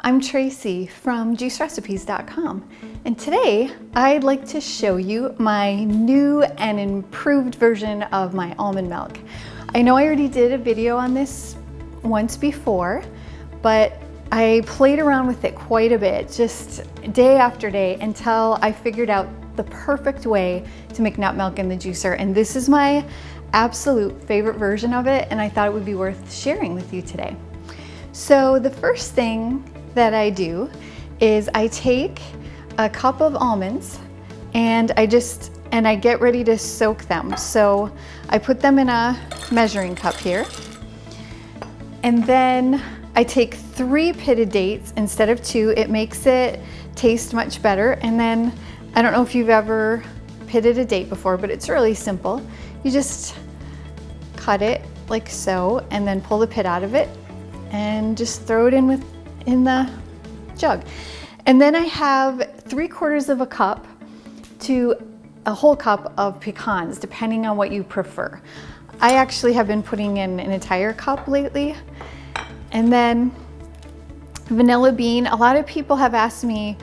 I'm Tracy from juicerecipes.com, and today I'd like to show you my new and improved version of my almond milk. I know I already did a video on this once before, but I played around with it quite a bit, just day after day, until I figured out the perfect way to make nut milk in the juicer, and this is my absolute favorite version of it, and I thought it would be worth sharing with you today. So the first thing that I do is I take a cup of almonds and I get ready to soak them. So I put them in a measuring cup here, and then I take 3 pitted dates instead of 2. It makes it taste much better. And then I don't know if you've ever pitted a date before, but it's really simple. You just cut it like so and then pull the pit out of it and just throw it in the jug. And then I have 3/4 of a cup to a whole cup of pecans, depending on what you prefer. I actually have been putting in an entire cup lately. And then vanilla bean. A lot of people have asked me,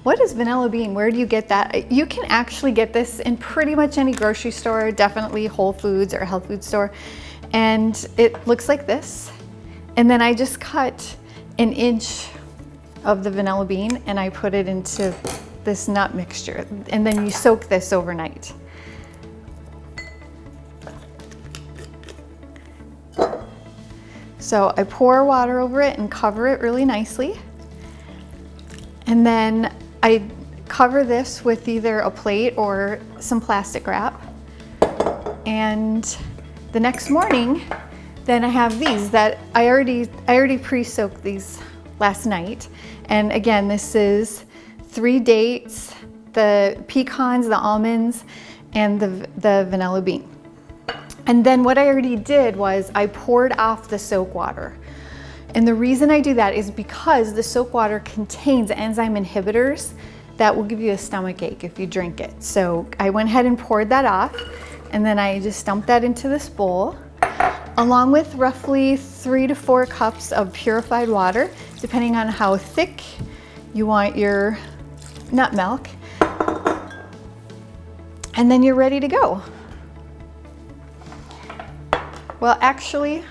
what is vanilla bean? Where do you get that? You can actually get this in pretty much any grocery store, definitely Whole Foods or a health food store. And it looks like this. And then I just cut an inch of the vanilla bean and I put it into this nut mixture. And then you soak this overnight. So I pour water over it and cover it really nicely. And then I cover this with either a plate or some plastic wrap. And the next morning, then I have these that I already pre-soaked these last night. And again, this is 3 dates, the pecans, the almonds, and the vanilla bean. And then what I already did was I poured off the soak water. And the reason I do that is because the soak water contains enzyme inhibitors that will give you a stomach ache if you drink it. So I went ahead and poured that off, and then I just dumped that into this bowl, along with roughly 3 to 4 cups of purified water, depending on how thick you want your nut milk. And then you're ready to go. Well, actually,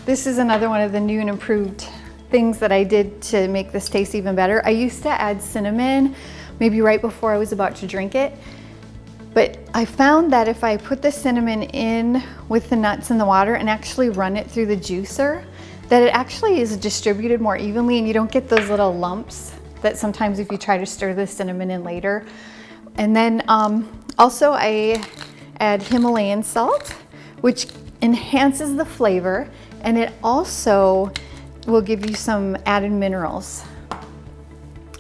this is another one of the new and improved things that I did to make this taste even better. I used to add cinnamon, maybe right before I was about to drink it. But I found that if I put the cinnamon in with the nuts and the water and actually run it through the juicer, that it actually is distributed more evenly and you don't get those little lumps that sometimes if you try to stir the cinnamon in later. And then also I add Himalayan salt, which enhances the flavor, and it also will give you some added minerals.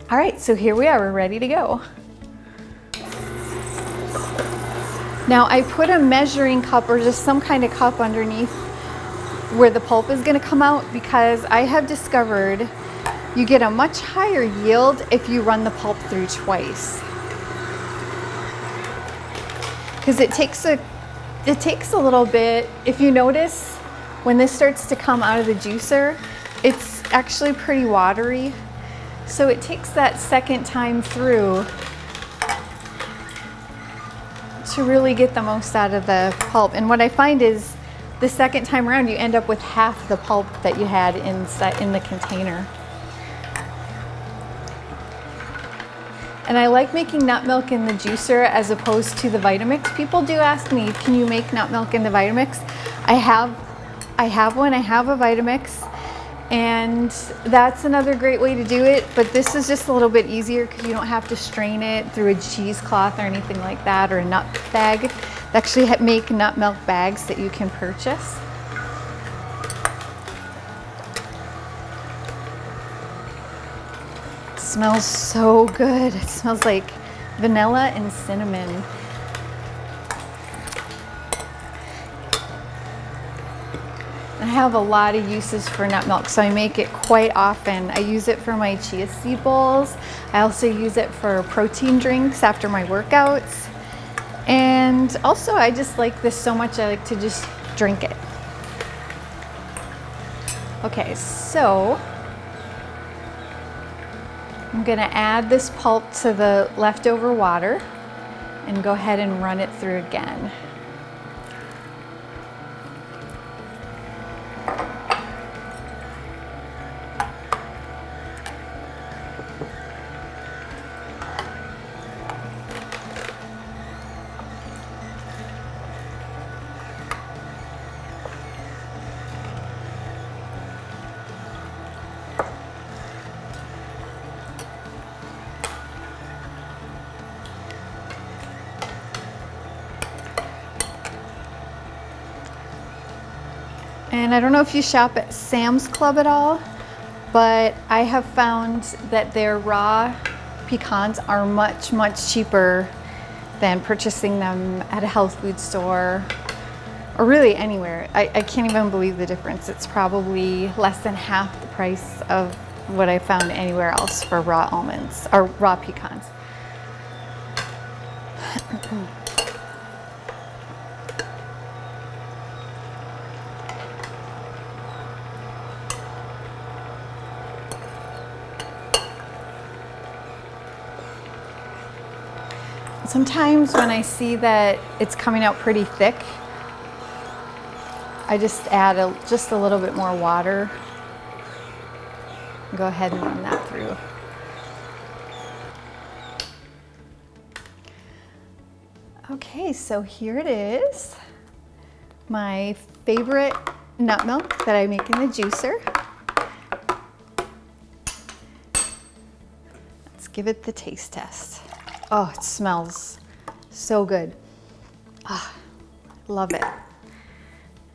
All right, so here we are, we're ready to go. Now I put a measuring cup or just some kind of cup underneath where the pulp is gonna come out, because I have discovered you get a much higher yield if you run the pulp through twice. Because it takes a little bit. If you notice, when this starts to come out of the juicer, it's actually pretty watery. So it takes that second time through to really get the most out of the pulp. And what I find is the second time around, you end up with half the pulp that you had in the container. And I like making nut milk in the juicer as opposed to the Vitamix. People do ask me, can you make nut milk in the Vitamix? I have one, I have a Vitamix, and that's another great way to do it, but this is just a little bit easier because you don't have to strain it through a cheesecloth or anything like that, or a nut bag. They actually make nut milk bags that you can purchase. It smells so good. It smells like vanilla and cinnamon. I have a lot of uses for nut milk, so I make it quite often. I use it for my chia seed bowls. I also use it for protein drinks after my workouts. And also I just like this so much, I like to just drink it. Okay, so I'm gonna add this pulp to the leftover water and go ahead and run it through again. And I don't know if you shop at Sam's Club at all, but I have found that their raw pecans are much, much cheaper than purchasing them at a health food store or really anywhere. I can't even believe the difference. It's probably less than half the price of what I found anywhere else for raw almonds or raw pecans. Sometimes when I see that it's coming out pretty thick, I just add just a little bit more water. Go ahead and run that through. Okay, so here it is. My favorite nut milk that I make in the juicer. Let's give it the taste test. Oh, it smells so good. Ah, love it.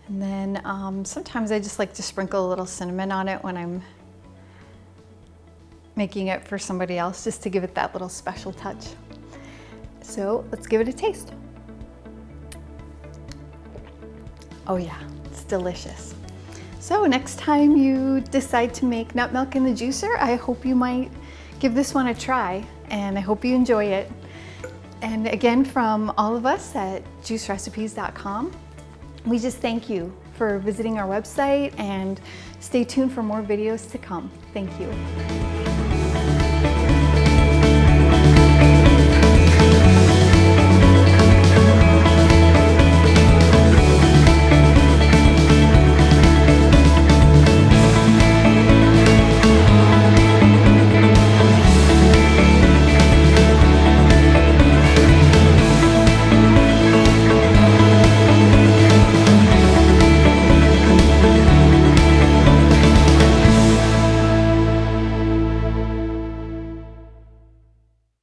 And then sometimes I just like to sprinkle a little cinnamon on it when I'm making it for somebody else, just to give it that little special touch. So let's give it a taste. Oh yeah, it's delicious. So next time you decide to make nut milk in the juicer, I hope you might give this one a try, and I hope you enjoy it. And again, from all of us at juicerecipes.com, we just thank you for visiting our website, and stay tuned for more videos to come. Thank you.